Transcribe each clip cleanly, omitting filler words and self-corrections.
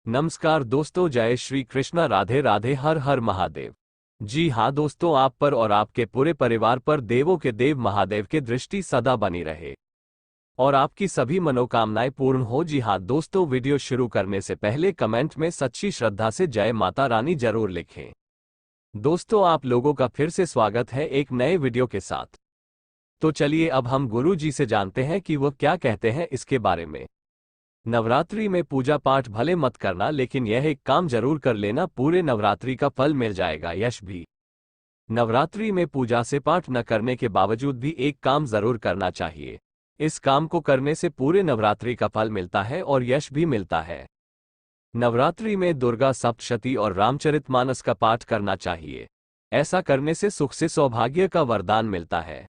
नमस्कार दोस्तों, जय श्री कृष्णा, राधे राधे, हर हर महादेव। जी हाँ दोस्तों, आप पर और आपके पूरे परिवार पर देवों के देव महादेव की दृष्टि सदा बनी रहे और आपकी सभी मनोकामनाएं पूर्ण हो। जी हाँ दोस्तों, वीडियो शुरू करने से पहले कमेंट में सच्ची श्रद्धा से जय माता रानी जरूर लिखें। दोस्तों, आप लोगों का फिर से स्वागत है एक नए वीडियो के साथ। तो चलिए अब हम गुरु जी से जानते हैं कि वह क्या कहते हैं इसके बारे में। नवरात्रि में पूजा पाठ भले मत करना, लेकिन यह एक काम जरूर कर लेना, पूरे नवरात्रि का फल मिल जाएगा, यश भी। नवरात्रि में पूजा से पाठ न करने के बावजूद भी एक काम जरूर करना चाहिए। इस काम को करने से पूरे नवरात्रि का फल मिलता है और यश भी मिलता है। नवरात्रि में दुर्गा सप्तशती और रामचरितमानस का पाठ करना चाहिए। ऐसा करने से सुख से सौभाग्य का वरदान मिलता है।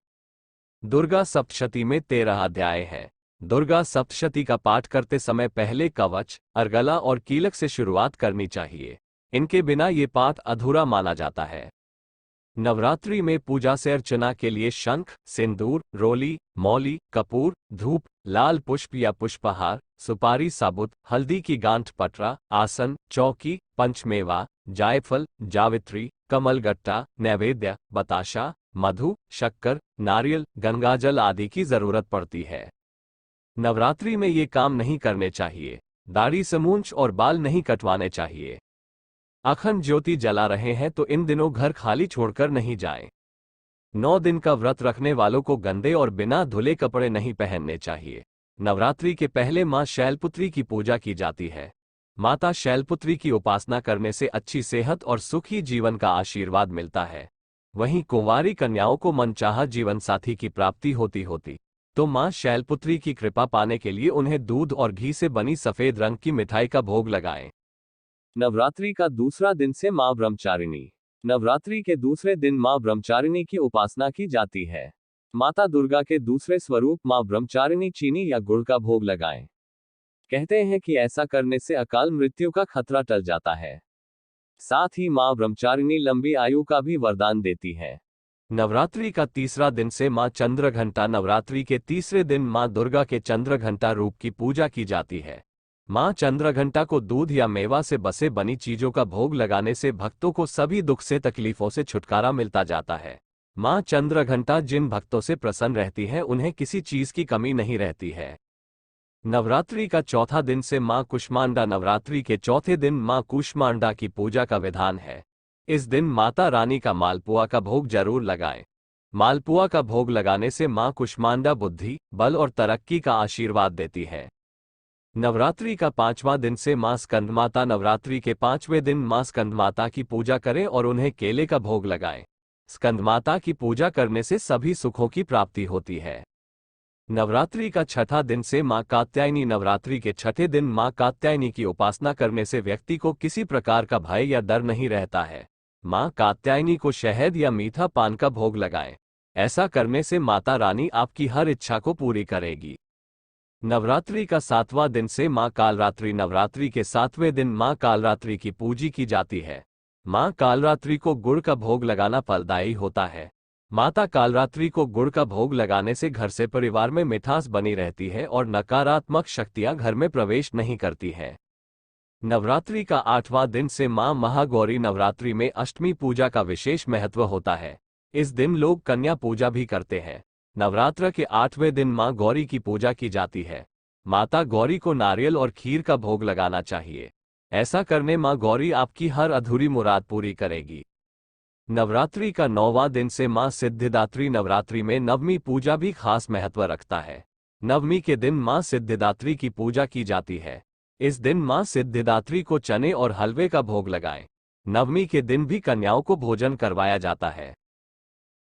दुर्गा सप्तशती में 13 अध्याय हैं। दुर्गा सप्तशती का पाठ करते समय पहले कवच, अर्गला और कीलक से शुरुआत करनी चाहिए। इनके बिना ये पाठ अधूरा माना जाता है। नवरात्रि में पूजा से अर्चना के लिए शंख, सिंदूर, रोली, मौली, कपूर, धूप, लाल पुष्प या पुष्पहार, सुपारी साबुत, हल्दी की गांठ, पटरा, आसन, चौकी, पंचमेवा, जायफल, जावित्री, कमलगट्टा, नैवेद्य, बताशा, मधु, शक्कर, नारियल, गंगाजल आदि की जरूरत पड़ती है। नवरात्रि में ये काम नहीं करने चाहिए। दाढ़ी से मूंछ और बाल नहीं कटवाने चाहिए। अखंड ज्योति जला रहे हैं तो इन दिनों घर खाली छोड़कर नहीं जाएं। 9 दिन का व्रत रखने वालों को गंदे और बिना धुले कपड़े नहीं पहनने चाहिए। नवरात्रि के पहले मां शैलपुत्री की पूजा की जाती है। माता शैलपुत्री की उपासना करने से अच्छी सेहत और सुखी जीवन का आशीर्वाद मिलता है। वहीं कुंवारी कन्याओं को मनचाहा जीवन साथी की प्राप्ति होती तो मां शैलपुत्री की कृपा पाने के लिए उन्हें दूध और घी से बनी सफेद रंग की मिठाई का भोग लगाएं। नवरात्रि का दूसरा दिन से मां ब्रह्मचारिणी। नवरात्रि के दूसरे दिन मां ब्रह्मचारिणी की उपासना की जाती है। माता दुर्गा के दूसरे स्वरूप मां ब्रह्मचारिणी चीनी या गुड़ का भोग लगाएं। कहते हैं कि ऐसा करने से अकाल मृत्यु का खतरा टल जाता है। साथ ही मां ब्रह्मचारिणी लंबी आयु का भी वरदान देती है। नवरात्रि का तीसरा दिन से मां चंद्रघंटा। नवरात्रि के तीसरे दिन मां दुर्गा के चंद्रघंटा रूप की पूजा की जाती है। मां चंद्रघंटा को दूध या मेवा से बसे बनी चीजों का भोग लगाने से भक्तों को सभी दुख से तकलीफों से छुटकारा मिलता जाता है। मां चंद्रघंटा जिन भक्तों से प्रसन्न रहती है उन्हें किसी चीज की कमी नहीं रहती है। नवरात्रि का चौथा दिन से मां कुष्मांडा। नवरात्रि के चौथे दिन मां कुष्मांडा की पूजा का विधान है। इस दिन माता रानी का मालपुआ का भोग जरूर लगाएं। मालपुआ का भोग लगाने से मां कुष्मांडा बुद्धि, बल और तरक्की का आशीर्वाद देती है। नवरात्रि का 5वां दिन से मां स्कंदमाता। नवरात्रि के 5वें दिन मां स्कंदमाता की पूजा करें और उन्हें केले का भोग लगाएं। स्कंदमाता की पूजा करने से सभी सुखों की प्राप्ति होती है। नवरात्रि का 6ठा दिन से मां कात्यायनी। नवरात्रि के 6ठे दिन मां कात्यायनी की उपासना करने से व्यक्ति को किसी प्रकार का भय या डर नहीं रहता है। मां कात्यायनी को शहद या मीठा पान का भोग लगाएं। ऐसा करने से माता रानी आपकी हर इच्छा को पूरी करेगी। नवरात्रि का 7वां दिन से मां कालरात्रि। नवरात्रि के 7वें दिन मां कालरात्रि की पूजा की जाती है। मां कालरात्रि को गुड़ का भोग लगाना फलदायी होता है। माता कालरात्रि को गुड़ का भोग लगाने से घर से परिवार में मिठास बनी रहती है और नकारात्मक शक्तियां घर में प्रवेश नहीं करती हैं। नवरात्रि का 8वां दिन से मां महागौरी। नवरात्रि में अष्टमी पूजा का विशेष महत्व होता है। इस दिन लोग कन्या पूजा भी करते हैं। नवरात्र के 8वें दिन मां गौरी की पूजा की जाती है। माता गौरी को नारियल और खीर का भोग लगाना चाहिए। ऐसा करने मां गौरी आपकी हर अधूरी मुराद पूरी करेगी। नवरात्रि का 9वां दिन से मां सिद्धिदात्री। नवरात्रि में नवमी पूजा भी खास महत्व रखता है। नवमी के दिन मां सिद्धिदात्री की पूजा की जाती है। इस दिन मां सिद्धिदात्री को चने और हलवे का भोग लगाएं। नवमी के दिन भी कन्याओं को भोजन करवाया जाता है।